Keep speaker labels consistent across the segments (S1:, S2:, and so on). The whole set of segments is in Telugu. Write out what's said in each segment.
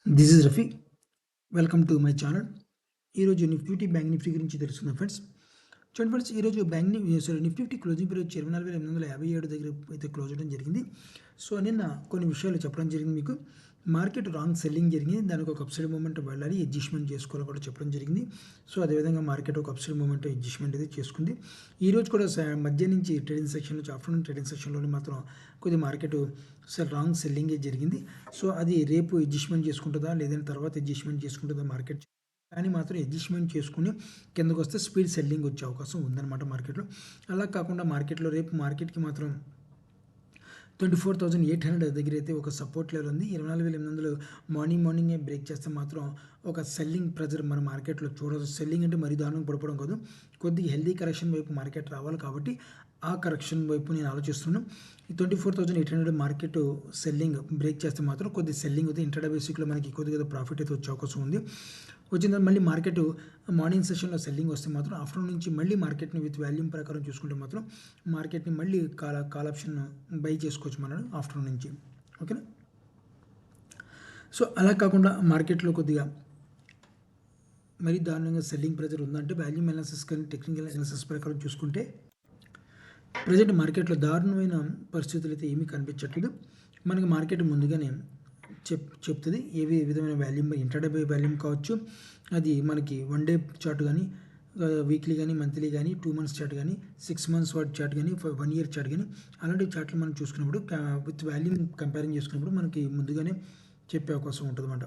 S1: This is Rafi. Welcome to my channel. ఈరోజు బ్యాంక్ నిఫ్టీ గురించి తెలుసుకుందాం ఫ్రెండ్స్. చూడండి ఫ్రెండ్స్, ఈరోజు నిఫ్టీ క్లోజింగ్ పీరియడ్ 24,857 దగ్గర అయితే క్లోజ్ అవ్వడం జరిగింది. సో నిన్న కొన్ని విషయాలు చెప్పడం జరిగింది మీకు. మార్కెట్ రాంగ్ సెల్లింగ్ జరిగింది, దానికి ఒక అప్సైడ్ మూమెంట్ వెళ్ళాలి, అడ్జస్ట్మెంట్ చేసుకోవాలని కూడా చెప్పడం జరిగింది. సో అదేవిధంగా మార్కెట్ ఒక అప్సైడ్ మూమెంట్ అడ్జస్ట్మెంట్ అయితే చేసుకుంది. ఈరోజు కూడా మధ్య నుంచి ట్రేడింగ్ సెక్షన్ నుంచి ఆఫ్టర్నూన్ ట్రేడింగ్ సెక్షన్లోనే మాత్రం కొద్ది మార్కెట్ రాంగ్ సెల్లింగే జరిగింది. సో అది రేపు అడ్జస్ట్మెంట్ చేసుకుంటుందా లేదంటే తర్వాత అడ్జస్ట్మెంట్ చేసుకుంటుందా మార్కెట్, కానీ మాత్రం అడ్జస్ట్మెంట్ చేసుకుని కిందకు వస్తే స్పీడ్ సెల్లింగ్ వచ్చే అవకాశం ఉందన్నమాట మార్కెట్లో. అలా కాకుండా మార్కెట్లో రేపు మార్కెట్కి మాత్రం 24,800 దగ్గర అయితే ఒక సపోర్ట్ లెవెల్ ఉంది. 24,800 మార్నింగే బ్రేక్ చేస్తే మాత్రం ఒక సెల్లింగ్ ప్రెజర్ మన మార్కెట్లో చూడవచ్చు. సెల్లింగ్ అంటే మరీ దారుణంగా పడిపోవడం కాదు, కొద్దిగా హెల్దీ కరెక్షన్ వైపు మార్కెట్ రావాలి, కాబట్టి ఆ కరెక్షన్ వైపు నేను ఆలోచిస్తున్నాను. ఈ 24,800 మార్కెట్ సెల్లింగ్ బ్రేక్ చేస్తే మాత్రం కొద్ది సెల్లింగ్ అయితే ఇంట్రాడే బేసిక్లో మనకి కొద్దిగా ప్రాఫిట్ అయితే వచ్చే అవకాశం ఉంది. వచ్చిన తర్వాత మళ్ళీ మార్కెట్ మార్నింగ్ సెషన్లో సెల్లింగ్ వస్తే మాత్రం ఆఫ్టర్నూన్ నుంచి మళ్ళీ మార్కెట్ని విత్ వాల్యూమ్ ప్రకారం చూసుకుంటే మాత్రం మార్కెట్ని మళ్ళీ కాల్ ఆప్షన్ బై చేసుకోవచ్చు మనం ఆఫ్టర్నూన్ నుంచి. ఓకేనా? సో అలా కాకుండా మార్కెట్లో కొద్దిగా మరీ దారుణంగా సెల్లింగ్ ప్రెజర్ ఉందంటే వాల్యూమ్ అనాలిసిస్ కానీ టెక్నికల్ అనాలిసిస్ ప్రకారం చూసుకుంటే ప్రజెంట్ మార్కెట్లో దారుణమైన పరిస్థితులు అయితే ఏమీ కనిపించట్లేదు. మనకి మార్కెట్ ముందుగానే చెప్తుంది ఏ విధమైన వాల్యూమ్, ఇంట్రాడే బై వాల్యూమ్ కావచ్చు, అది మనకి 1 డే చార్ట్ కానీ, వీక్లీ కానీ, మంత్లీ కానీ, 2 మంత్స్ చార్ట్ కానీ, 6 మంత్స్ చార్ట్ కానీ, 1 ఇయర్ చార్ట్ కానీ, అలాంటి చార్ట్లు మనం చూసుకున్నప్పుడు విత్ వాల్యూమ్ కంపేరింగ్ చేసుకున్నప్పుడు మనకి ముందుగానే చెప్పే అవకాశం ఉంటుంది అన్నమాట.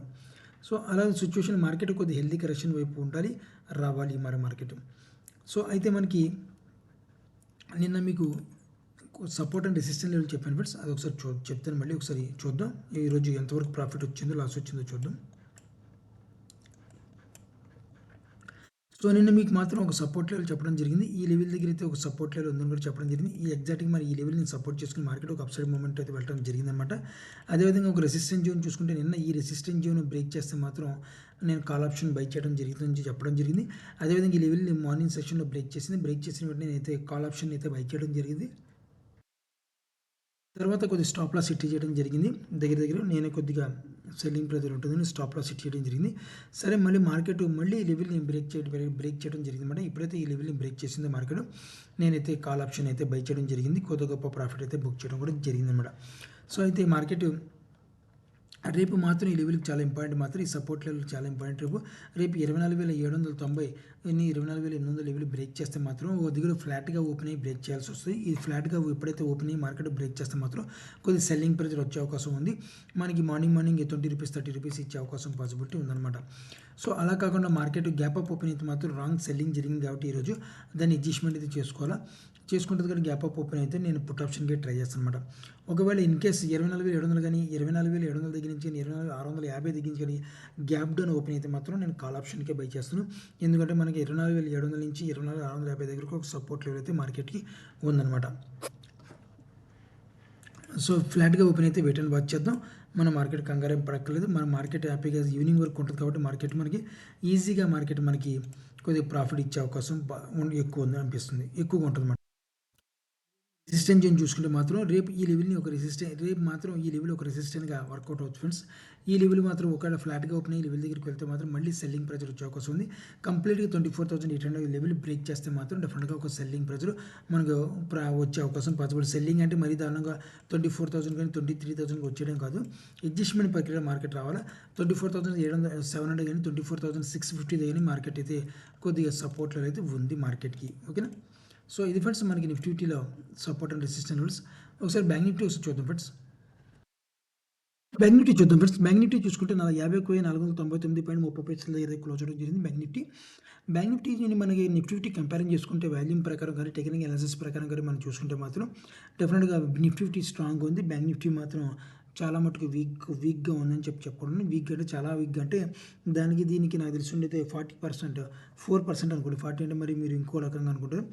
S1: సో అలా సిచ్యువేషన్ మార్కెట్ కొద్ది హెల్దీ కరెక్షన్ వైపు ఉండాలి, రావాలి మరి మార్కెట్. సో అయితే మనకి నిన్న మీకు సపోర్ట్ అండ్ రెసిస్టెన్స్ లెవెల్ చెప్పాను ఫ్రెండ్స్, అది ఒకసారి చెప్తాను, మళ్ళీ ఒకసారి చూద్దాం ఈరోజు ఎంతవరకు ప్రాఫిట్ వచ్చిందో లాస్ వచ్చిందో చూద్దాం. సో నిన్న మీకు మాత్రం ఒక సపోర్ట్ లెవెల్ చెప్పడం జరిగింది. ఈ లెవెల్ దగ్గర అయితే ఒక సపోర్ట్ లెవెల్ ఉందని కూడా చెప్పడం జరిగింది. ఈ ఎగ్జాక్ట్గా మరి ఈ లెవెల్ని సపోర్ట్ చేసుకుని మార్కెట్ ఒక అప్సైడ్ మూమెంట్ అయితే వెళ్ళడం జరిగిందనమాట. అదేవిధంగా ఒక రెసిస్టెన్స్ జోన్ చూసుకుంటే నిన్న ఈ రెసిస్టెన్స్ జోన్ బ్రేక్ చేస్తే మాత్రం నేను కాల్ ఆప్షన్ బై చేయడం జరిగిందని చెప్పడం జరిగింది. అదేవిధంగా ఈ లెవెల్ని మార్నింగ్ సెషన్లో బ్రేక్ చేసిన వెంటనే నేనైతే కాల్ ఆప్షన్ అయితే బై చేయడం జరిగింది. తర్వాత కొద్దిగా స్టాప్ లాస్ సెట్ చేయడం జరిగింది. దగ్గర నేను కొద్దిగా సెల్లింగ్ ప్రెజర్ ఉంటుందని స్టాప్ లాస్ సెట్ చేయడం జరిగింది. సరే, మళ్ళీ మార్కెట్ మళ్ళీ ఈ లెవెల్ని బ్రేక్ చేయడం జరిగింది అనమాట. ఇప్పుడైతే ఈ లెవెల్ని బ్రేక్ చేసింది మార్కెట్, నేనైతే కాల్ ఆప్షన్ అయితే బై చేయడం జరిగింది. కొద్దిగా గొప్ప ప్రాఫిట్ అయితే బుక్ చేయడం కూడా జరిగింది అనమాట. సో అయితే మార్కెట్ రేపు మాత్రం ఈ లెవెల్కి చాలా ఇంపార్టెంట్, మాత్రం ఈ సపోర్ట్ లెవెల్ చాలా ఇంపార్టెంట్. రేపు 24,790 24,800 లెవెల్ బ్రేక్ చేస్తే మాత్రం ఓ దగ్గర ఫ్లాట్గా ఓపెన్ అయ్యి బ్రేక్ చేయాల్సి వస్తుంది. ఈ ఫ్లాట్గా ఎప్పుడైతే ఓపెన్ అయ్యి మార్కెట్ బ్రేక్ చేస్తే మాత్రం కొద్ది సెల్లింగ్ ప్రెజర్ వచ్చే అవకాశం ఉంది. మనకి మార్నింగ్ 20 రూపీస్ 30 రూపీస్ ఇచ్చే అవకాశం పాసిబిలిటీ ఉందన్నమాట. సో అలా కాకుండా మార్కెట్ గ్యాప్ అప్ ఓపెన్ అయితే మాత్రం రాంగ్ సెల్లింగ్ జరిగింది, కాబట్టి ఈరోజు దాన్ని అడ్జస్ట్మెంట్ అయితే చేసుకుంటుంది. కానీ గ్యాప్ అప్ ఓపెన్ అయితే నేను పుట్ ఆప్షన్కి ట్రై చేస్తాను అనమాట. ఒకవేళ ఇన్ కేసు 24,700 కానీ 24,700 దగ్గర నుంచి 24,650 దగ్గర నుంచి కానీ గ్యాప్ డౌన్ ఓపెన్ అయితే మాత్రం నేను కాల్ ఆప్షన్కే బై చేస్తాను. ఎందుకంటే మనకి 24,700 నుంచి 24,650 దగ్గరకు ఒక సపోర్ట్ లెవెల్ అయితే మార్కెట్కి ఉందన్నమాట. సో ఫ్లాట్గా ఓపెన్ అయితే వెయిట్ అండ్ వాచ్ చేద్దాం. మన మార్కెట్ కంగారు ఏం పడక్కర్లేదు. మన మార్కెట్ హ్యాపీగా ఈవినింగ్ వరకు ఉంటుంది, కాబట్టి మార్కెట్ మనకి ఈజీగా మనకి కొద్దిగా ప్రాఫిట్ ఇచ్చే అవకాశం ఎక్కువ ఉంది అనిపిస్తుంది, ఎక్కువగా ఉంటుంది. రెసిస్టెన్స్ జోన్ చూసుకుంటే మాత్రం రేపు ఈ లెవెల్ని ఒక ఈ లెవెల్ ఒక రెసిస్టెంట్గా వర్కౌట్ అవుతుంది ఫ్రెండ్స్. ఈ లెవెల్ మాత్రం ఒకవేళ ఫ్లాట్గా ఓపెన్ అయ్యి లెవెల్ దగ్గరికి వెళ్తే మాత్రం మళ్ళీ సెల్లింగ్ ప్రెజర్ వచ్చే అవకాశం ఉంది. కంప్లీట్గా 24,800 లెవెల్ బ్రేక్ చేస్తే మాత్రం డెఫినెట్గా ఒక సెల్లింగ్ ప్రెజర్ మనకు వచ్చే అవకాశం పాసిబుల్. సెల్లింగ్ అంటే మరీ దారుణంగా 24,000 కానీ 23,000 వచ్చేయడం కాదు, అడ్జస్ట్మెంట్ ప్రక్రియ మార్కెట్ రావాలా. 24,700 కానీ 24,650 కానీ మార్కెట్ అయితే కొద్దిగా సపోర్ట్లో అయితే ఉంది మార్కెట్కి. ఓకేనా? సో ఇది ఫ్రెండ్స్ మనకి నిఫ్టీలో సపోర్ట్ అండ్ రెసిస్టెన్స్ లెవెల్స్. ఒకసారి బ్యాంక్ నిఫ్టీ ఒకసారి చూద్దాం ఫ్రెండ్స్. బ్యాంక్ నిఫ్టీ చూసుకుంటే 51,499.30 దగ్గర క్లోజ్ అవడం జరిగింది బ్యాంక్ నిఫ్టీ మనకి నిఫ్టీ కంపేరింగ్ చేసుకుంటే వాల్యూమ్ ప్రకారం కానీ టెక్నికల్ అనాలిసిస్ ప్రకారం కానీ మనం చూసుకుంటే మాత్రం డెఫినెట్గా నిఫ్టీ స్ట్రాంగ్ ఉంది. బ్యాంక్ నిఫ్టీ మాత్రం చాలా మటుకు వీక్గా ఉందని చెప్పుకోండి. వీక్ అంటే చాలా వీక్గా అంటే దీనికి నాకు తెలిసి ఉండేది 40%, 4% అనుకోండి. 40 అంటే మరి మీరు ఇంకో రకంగా అనుకుంటారు.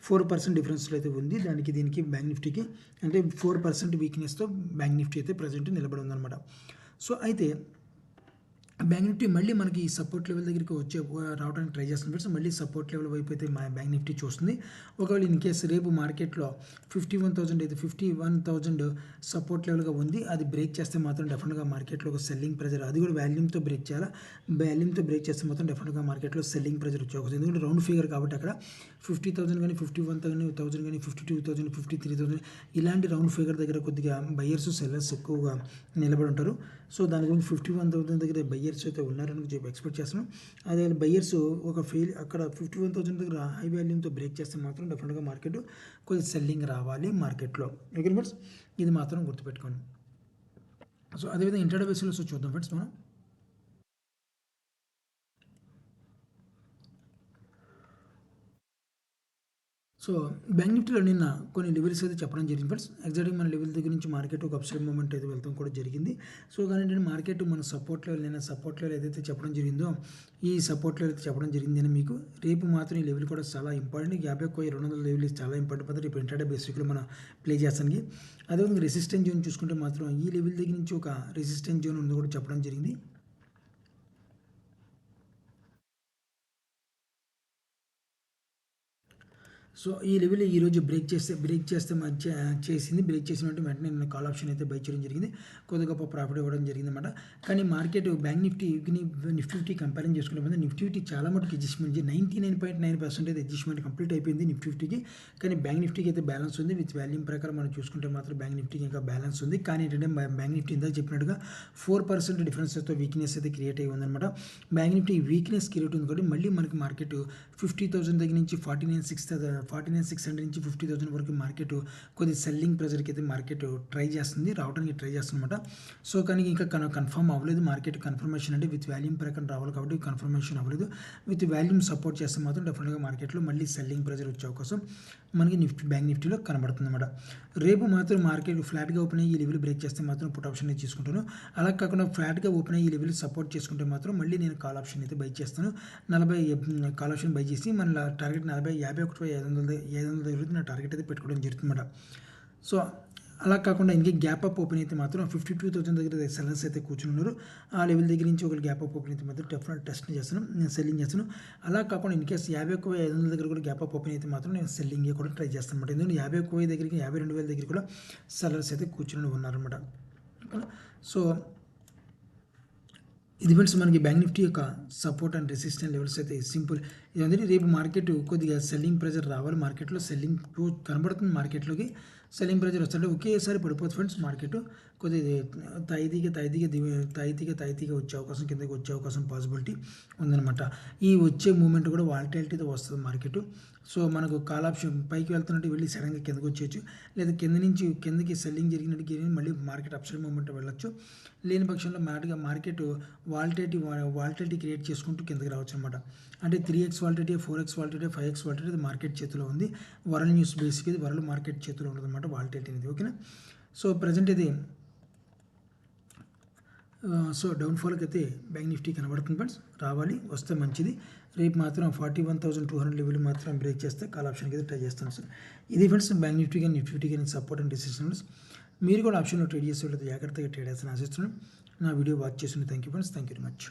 S1: 4% డిఫరెన్స్లో అయితే ఉంది దీనికి బ్యాంక్ నిఫ్టీకి. అంటే 4% వీక్నెస్తో బ్యాంక్ నిఫ్టీ అయితే ప్రజెంట్ నిలబడి ఉందన్నమాట. సో అయితే బ్యాంక్ నిఫ్టీ మళ్ళీ మనకి సపోర్ట్ లెవెల్ దగ్గరికి రావడానికి ట్రై చేస్తుంది ఫ్రెండ్స్. మళ్ళీ సపోర్ట్ లెవెల్ వైపు అయితే మా బ్యాంక్ నిఫ్టీ చూస్తుంది. ఒకవేళ ఇన్ కేసు రేపు మార్కెట్లో 51,000 అయితే 51,000 సపోర్ట్ లెవెల్గా ఉంది. అది బ్రేక్ చేస్తే మాత్రం డెఫినెట్గా మార్కెట్లో ఒక సెల్లింగ్ ప్రెజర్, అది కూడా వాల్యూమ్తో బ్రేక్ చేయాలి. వాల్యూమ్తో బ్రేక్ చేస్తే మాత్రం డెఫినెట్గా మార్కెట్లో సెల్లింగ్ ప్రెజర్ వచ్చే అవకాశం. ఎందుకంటే రౌండ్ ఫిగర్ కాబట్టి అక్కడ 50,000 కానీ 51,000 కానీ 52,000 53,000 ఇలాంటి రౌండ్ ఫిగర్ దగ్గర కొద్దిగా బయ్యర్స్ సెల్లర్స్ ఎక్కువగా నిలబడి ఉంటారు. సో దాని గురించి 51,000 దగ్గర బయ్యర్స్ అయితే ఉన్నారని చెప్పి ఎక్స్పెక్ట్ చేస్తున్నాం. అదే బయ్యర్స్ ఒక అక్కడ 51,000 దగ్గర హై వాల్యూమ్తో బ్రేక్ చేస్తే మాత్రం డెఫినెట్గా మార్కెట్ కొంచెం సెల్లింగ్ రావాలి మార్కెట్లో. ఓకే ఫ్రెండ్స్, ఇది మాత్రం గుర్తుపెట్టుకోండి. సో అదేవిధంగా ఇంట్రాడే బేసిస్లో చూద్దాం ఫ్రెండ్స్ మనం. సో బ్యాంక్ నిఫ్టీలో నిన్న కొన్ని లెవెల్స్ అయితే చెప్పడం జరిగింది ఫ్రెండ్స్. ఎగ్జాక్ట్గా మన లెవెల్ దగ్గర నుంచి మార్కెట్ ఒక అప్సైడ్ మూమెంట్ అయితే వెళ్తాం కూడా జరిగింది. సో కానీ ఏంటంటే మార్కెట్ మన సపోర్ట్ లెవెల్, నిన్న సపోర్ట్ లెవెల్ ఏదైతే చెప్పడం జరిగిందో ఈ సపోర్ట్ లెవెల్ అయితే చెప్పడం జరిగింది అని మీకు. రేపు మాత్రం ఈ లెవెల్ కూడా చాలా ఇంపార్టెంట్. 50,200 లెవెల్ చాలా ఇంపార్టెంట్ పద్ధతి రేపు ఇంట్రాడే బేసిక్లో మనం ప్లే చేస్తానికి. అదేవిధంగా రెసిస్టెన్స్ జోన్ చూసుకుంటే మాత్రం ఈ లెవెల్ దగ్గర నుంచి ఒక రెసిస్టెన్స్ జోన్ ఉంది కూడా చెప్పడం జరిగింది. సో ఈ లెవెల్ ఈరోజు బ్రేక్ చేస్తే మంచి చేసింది. బ్రేక్ చేసిన వెంటనే నేను కాల్ ఆప్షన్ అయితే బై చేయడం జరిగింది. కొద్దిగా గొప్ప ప్రాఫిట్ ఇవ్వడం జరిగింది అనమాట. కానీ మార్కెట్ బ్యాంక్ నిఫ్టీ కంపేర్ చేసుకునే నిఫ్టీ చాలా మటుకు అడ్జస్ట్మెంట్ 99.9% అయితే అడ్జస్ట్మెంట్ కంప్లీట్ అయిపోయింది నిఫ్టీకి. కానీ బ్యాంక్ నిఫ్టీకి అయితే బ్యాలెన్స్ ఉంది. విత్ వాల్యూమ్ ప్రకారం మనం చూసుకుంటే మాత్రం బ్యాంక్ నిఫ్టీకి ఇంకా బ్యాలెన్స్ ఉంది. కానీ ఏంటంటే బ్యాంక్ నిఫ్టీ ఇందాక చెప్పినట్టుగా 4% డిఫరెన్స్తో వీక్నెస్ అయితే క్రియేట్ అయ్యి ఉందన్నమాట. బ్యాంక్ నిఫ్టీ వీక్నెస్ క్రియేట్ ఉంది కాబట్టి మళ్ళీ మనకి మార్కెట్ 50,000 దగ్గర నుంచి 49,600 నుంచి 50,000 వరకు మార్కెట్ కొద్దిగా సెల్లింగ్ ప్రెజర్కి అయితే మార్కెట్ రావడానికి ట్రై చేస్తుందన్నమాట. సో కానీ ఇంకా కన్ఫర్మ్ అవ్వలేదు. మార్కెట్ కన్ఫర్మేషన్ అంటే విత్ వాల్యూమ్ ప్రకారం రావాలి కాబట్టి కన్ఫర్మేషన్ అవ్వలేదు. విత్ వాల్యూమ్ సపోర్ట్ చేస్తే మాత్రం డెఫినెట్గా మార్కెట్లో మళ్ళీ సెల్లింగ్ ప్రెజర్ వచ్చే అవకాశం మనకి బ్యాంక్ నిఫ్టీలో కనబడుతుంది అన్నమాట. రేపు మాత్రం మార్కెట్ ఫ్లాట్గా ఓపెన్ అయ్యి ఈ లెవెల్ బ్రేక్ చేస్తే మాత్రం పుట్ ఆప్షన్ తీసుకుంటాను. అలా కాకుండా ఫ్లాట్గా ఓపెన్ అయ్యి ఈ లెవెల్ సపోర్ట్ చేసుకుంటే మాత్రం మళ్ళీ నేను కాల్ ఆప్షన్ అయితే బై చేస్తాను. 40 కాల్ ఆప్షన్ బై చేసి మన టార్గెట్ 51,500 దగ్గర నా టార్గెట్ అయితే పెట్టుకోవడం జరుగుతుందన్నమాట. సో అలా కాకుండా ఇంకే గ్యాప్ అప్ ఓపెన్ అయితే మాత్రం 52,000 దగ్గర సెల్లర్స్ అయితే కూర్చుని ఉన్నారు. ఆ లెవెల్ దగ్గర నుంచి ఒక గ్యాప్ అప్ ఓపెన్ అయితే మాత్రం డెఫినెట్ టెస్ట్ చేస్తాను, నేను సెల్లింగ్ చేస్తాను. అలా కాకుండా ఇన్ కేసు 51,500 దగ్గర కూడా గ్యాప్ అప్ ఓపెన్ అయితే మాత్రం నేను సెల్లింగ్ కూడా ట్రై చేస్తాను అనమాట. ఎందుకంటే 51,000 దగ్గరికి 52,000 దగ్గర కూడా సెల్లర్స్ అయితే కూర్చుని ఉన్నారనమాట. సో ఇది ఫ్రెండ్స్ మనకి బ్యాంక్ నిఫ్టీ యొక్క సపోర్ట్ అండ్ రెసిస్టెంట్ లెవెల్స్ అయితే సింపుల్. ఇదంటే రేపు మార్కెట్ కొద్దిగా సెల్లింగ్ ప్రెజర్ రావాలి. మార్కెట్లో సెల్లింగ్ కనబడుతుంది. మార్కెట్లోకి సెల్లింగ్ ప్రెజర్ వస్తుంటే ఒకేసారి పడిపోతుంది ఫ్రెండ్స్. మార్కెట్ కొద్దిగా తాయితీగా వచ్చే అవకాశం, కిందకి వచ్చే అవకాశం పాసిబిలిటీ ఉందన్నమాట. ఈ వచ్చే మూమెంట్ కూడా వాలటిలిటీతో వస్తుంది మార్కెట్. సో మనకు కాల్ ఆప్షన్ పైకి వెళ్తున్నట్టు వెళ్ళి సడన్గా కిందకి వచ్చేయచ్చు, లేదా కింద నుంచి కిందకి సెల్లింగ్ జరిగినట్టు మళ్ళీ మార్కెట్ అప్సైడ్ మూమెంట్ వెళ్ళొచ్చు. లేని పక్షంలో మార్కెట్ వాలిటిలిటీ క్రియేట్ చేసుకుంటూ కిందకి రావచ్చు అనమాట. అంటే 3x volatility, 4x volatility, 5x volatility market చేతిలో ఉంది. వరల్డ్ న్యూస్ బేసిక్ ఇది వరల్డ్ మార్కెట్ చేతిలో ఉంటుంది అనమాట వాలిటిలిటీ అనేది. ఓకేనా. సో ప్రజెంట్ ఇది సో డౌన్ఫాల్కి అయితే బ్యాంక్ నిఫ్టీ కనబడుతుంది ఫ్రెండ్స్. రావాలి, వస్తే మంచిది. రేపు మాత్రం 41,200 లెవెల్ మాత్రం బ్రేక్ చేస్తే కాల్ ఆప్షన్కి అయితే ట్రై చేస్తాను సార్. ఇది ఫ్రెండ్స్ బ్యాంక్ నిఫ్టీ కానీ సపోర్ట్ అండ్ డిసిషన్స్. మీరు కూడా ఆప్షన్లో ట్రేడ్ చేసేవాళ్ళు జాగ్రత్తగా ట్రేడ్ చేస్తాను ఆశిస్తున్నాను. నా వీడియో వాచ్ చేసిన thank you friends. Thank you very much.